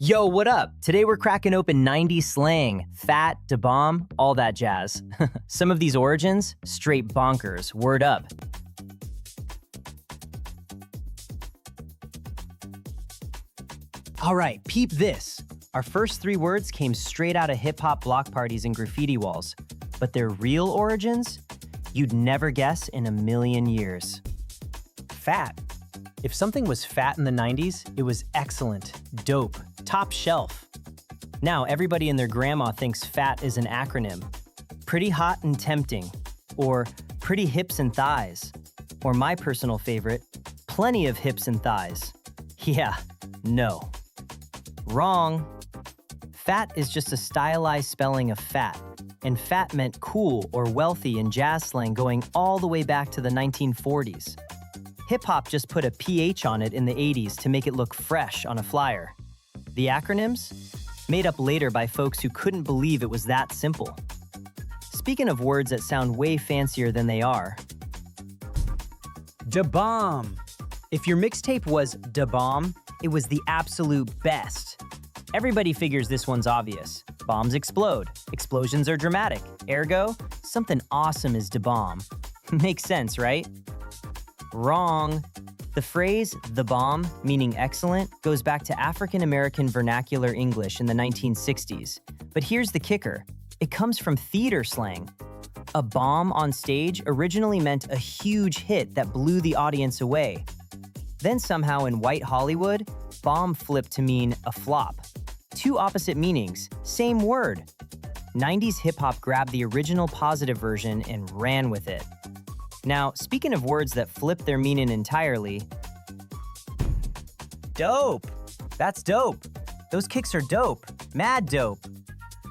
Yo, what up? Today we're cracking open 90s slang, fat, da bomb, all that jazz. Some of these origins, straight bonkers, word up. All right, peep this. Our first three words came straight out of hip-hop block parties and graffiti walls, but their real origins? You'd never guess in a million years. Fat. If something was fat in the 90s, it was excellent, dope, top shelf. Now everybody and their grandma thinks FAT is an acronym. Pretty hot and tempting, or pretty hips and thighs, or my personal favorite, plenty of hips and thighs. Yeah, no. Wrong. Fat is just a stylized spelling of fat, and fat meant cool or wealthy in jazz slang going all the way back to the 1940s. Hip-hop just put a PH on it in the 80s to make it look fresh on a flyer. The acronyms? Made up later by folks who couldn't believe it was that simple. Speaking of words that sound way fancier than they are. Da bomb. If your mixtape was da bomb, it was the absolute best. Everybody figures this one's obvious. Bombs explode. Explosions are dramatic. Ergo, something awesome is da bomb. Makes sense, right? Wrong. The phrase, the bomb, meaning excellent, goes back to African American vernacular English in the 1960s. But here's the kicker. It comes from theater slang. A bomb on stage originally meant a huge hit that blew the audience away. Then somehow in white Hollywood, bomb flipped to mean a flop. Two opposite meanings, same word. 90s hip-hop grabbed the original positive version and ran with it. Now, speaking of words that flip their meaning entirely, dope. That's dope. Those kicks are dope. Mad dope.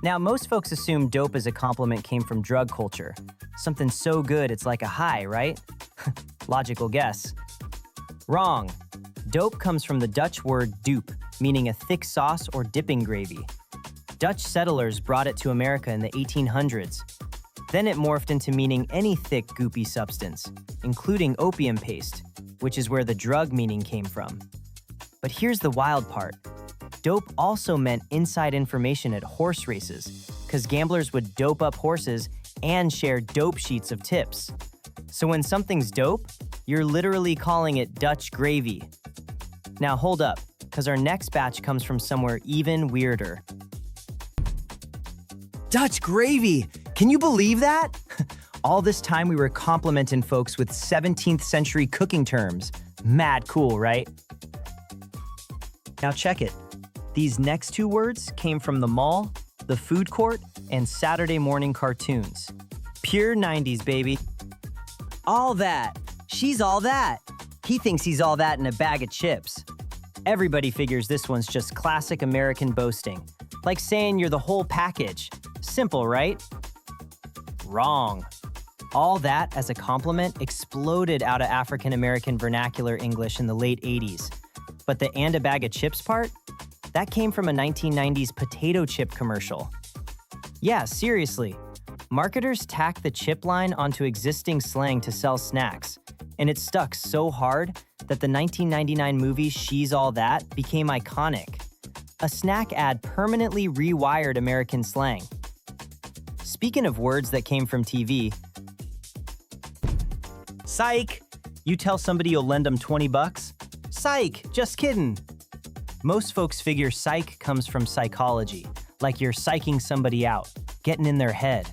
Now, most folks assume dope as a compliment came from drug culture. Something so good it's like a high, right? Logical guess. Wrong. Dope comes from the Dutch word doop, meaning a thick sauce or dipping gravy. Dutch settlers brought it to America in the 1800s. Then it morphed into meaning any thick, goopy substance, including opium paste, which is where the drug meaning came from. But here's the wild part. Dope also meant inside information at horse races, because gamblers would dope up horses and share dope sheets of tips. So when something's dope, you're literally calling it Dutch gravy. Now hold up, because our next batch comes from somewhere even weirder. Dutch gravy! Can you believe that? All this time we were complimenting folks with 17th century cooking terms. Mad cool, right? Now check it. These next two words came from the mall, the food court, and Saturday morning cartoons. Pure 90s, baby. All that. She's all that. He thinks he's all that in a bag of chips. Everybody figures this one's just classic American boasting. Like saying you're the whole package. Simple, right? Wrong. All that as a compliment exploded out of African American vernacular English in the late 80s. But the and a bag of chips part? That came from a 1990s potato chip commercial. Yeah, seriously. Marketers tacked the chip line onto existing slang to sell snacks, and it stuck so hard that the 1999 movie She's All That became iconic. A snack ad permanently rewired American slang. Speaking of words that came from TV, psych! You tell somebody you'll lend them 20 bucks? Psych, just kidding. Most folks figure psych comes from psychology, like you're psyching somebody out, getting in their head.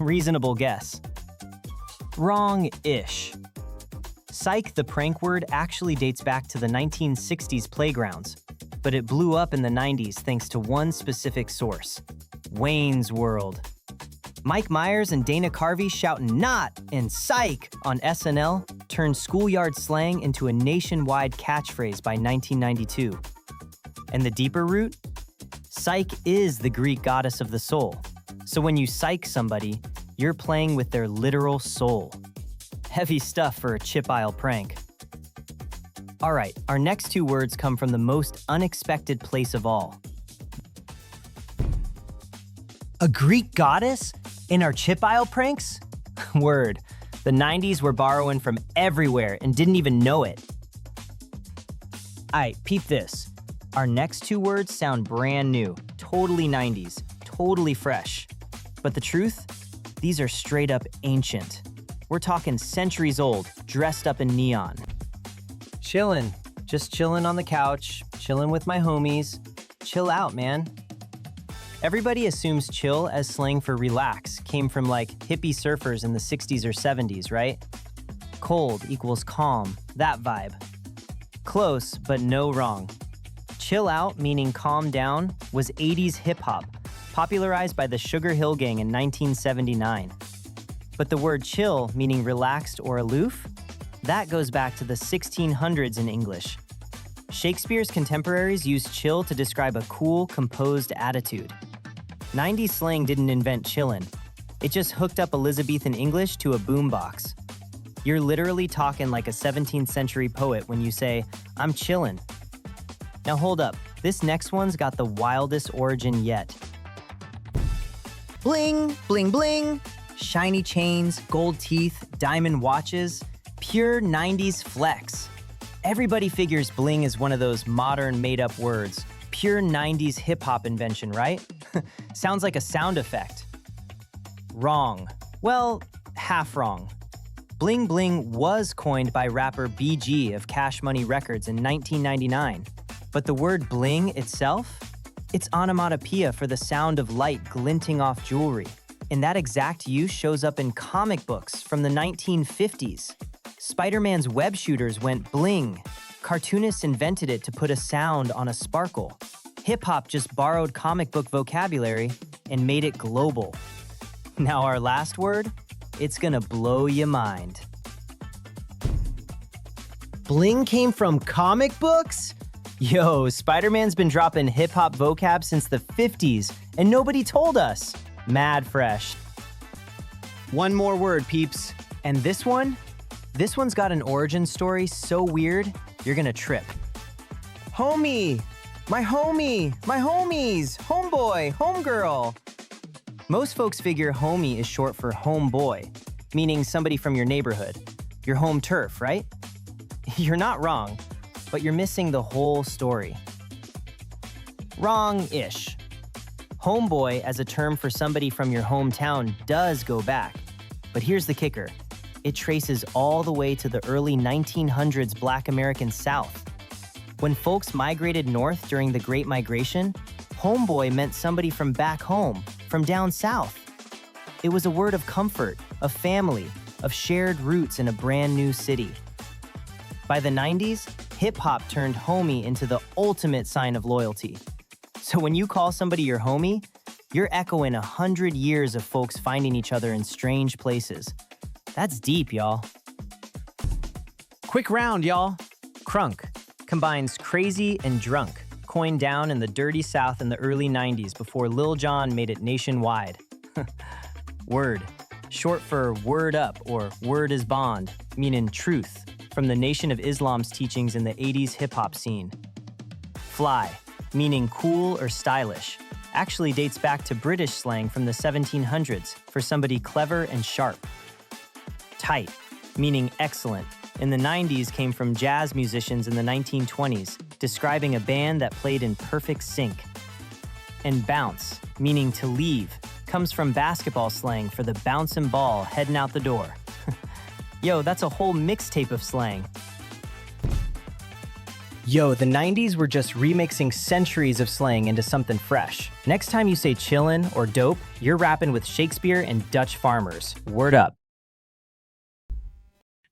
Reasonable guess. Wrong-ish. Psych, the prank word, actually dates back to the 1960s playgrounds, but it blew up in the 90s thanks to one specific source, Wayne's World. Mike Myers and Dana Carvey shouting "not" and "psych" on SNL turned schoolyard slang into a nationwide catchphrase by 1992. And the deeper root? Psyche is the Greek goddess of the soul. So when you psych somebody, you're playing with their literal soul. Heavy stuff for a chip aisle prank. All right, our next two words come from the most unexpected place of all. A Greek goddess in our chip aisle pranks? Word. The 90s were borrowing from everywhere and didn't even know it. Aight, peep this. Our next two words sound brand new, totally 90s, totally fresh. But the truth? These are straight up ancient. We're talking centuries old, dressed up in neon. Chillin', just chillin' on the couch, chillin' with my homies. Chill out, man. Everybody assumes chill as slang for relax came from like hippie surfers in the 60s or 70s, right? Cold equals calm, that vibe. Close, but no wrong. Chill out, meaning calm down, was 80s hip-hop, popularized by the Sugar Hill Gang in 1979. But the word chill, meaning relaxed or aloof, that goes back to the 1600s in English. Shakespeare's contemporaries used chill to describe a cool, composed attitude. 90s slang didn't invent chillin'. It just hooked up Elizabethan English to a boombox. You're literally talking like a 17th century poet when you say, "I'm chillin'." Now hold up, this next one's got the wildest origin yet. Bling, bling, bling. Shiny chains, gold teeth, diamond watches, pure 90s flex. Everybody figures bling is one of those modern made-up words. Pure 90s hip-hop invention, right? Sounds like a sound effect. Wrong. Well, half wrong. Bling bling was coined by rapper BG of Cash Money Records in 1999. But the word bling itself? It's onomatopoeia for the sound of light glinting off jewelry. And that exact use shows up in comic books from the 1950s. Spider-Man's web shooters went bling. Cartoonists invented it to put a sound on a sparkle. Hip-hop just borrowed comic book vocabulary and made it global. Now our last word? It's gonna blow your mind. Bling came from comic books? Yo, Spider-Man's been dropping hip-hop vocab since the 50s, and nobody told us. Mad fresh. One more word, peeps. And this one's got an origin story so weird, you're gonna trip. Homie, my homies, homeboy, homegirl. Most folks figure homie is short for homeboy, meaning somebody from your neighborhood, your home turf, right? You're not wrong, but you're missing the whole story. Wrong-ish. Homeboy as a term for somebody from your hometown does go back, but here's the kicker. It traces all the way to the early 1900s Black American South. When folks migrated north during the Great Migration, homeboy meant somebody from back home, from down south. It was a word of comfort, of family, of shared roots in a brand new city. By the 90s, hip-hop turned homie into the ultimate sign of loyalty. So when you call somebody your homie, you're echoing 100 years of folks finding each other in strange places. That's deep, y'all. Quick round, y'all. Crunk combines crazy and drunk, coined down in the dirty South in the early 90s before Lil Jon made it nationwide. Word, short for word up or word is bond, meaning truth, from the Nation of Islam's teachings in the 80s hip-hop scene. Fly, meaning cool or stylish, actually dates back to British slang from the 1700s for somebody clever and sharp. Tight, meaning excellent, in the 90s came from jazz musicians in the 1920s, describing a band that played in perfect sync. And bounce, meaning to leave, comes from basketball slang for the bouncing ball heading out the door. Yo, that's a whole mixtape of slang. Yo, the 90s were just remixing centuries of slang into something fresh. Next time you say chillin' or dope, you're rapping with Shakespeare and Dutch farmers. Word up.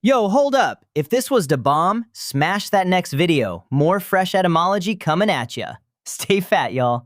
Yo, hold up. If this was the bomb, smash that next video. More fresh etymology coming at ya. Stay fat, y'all.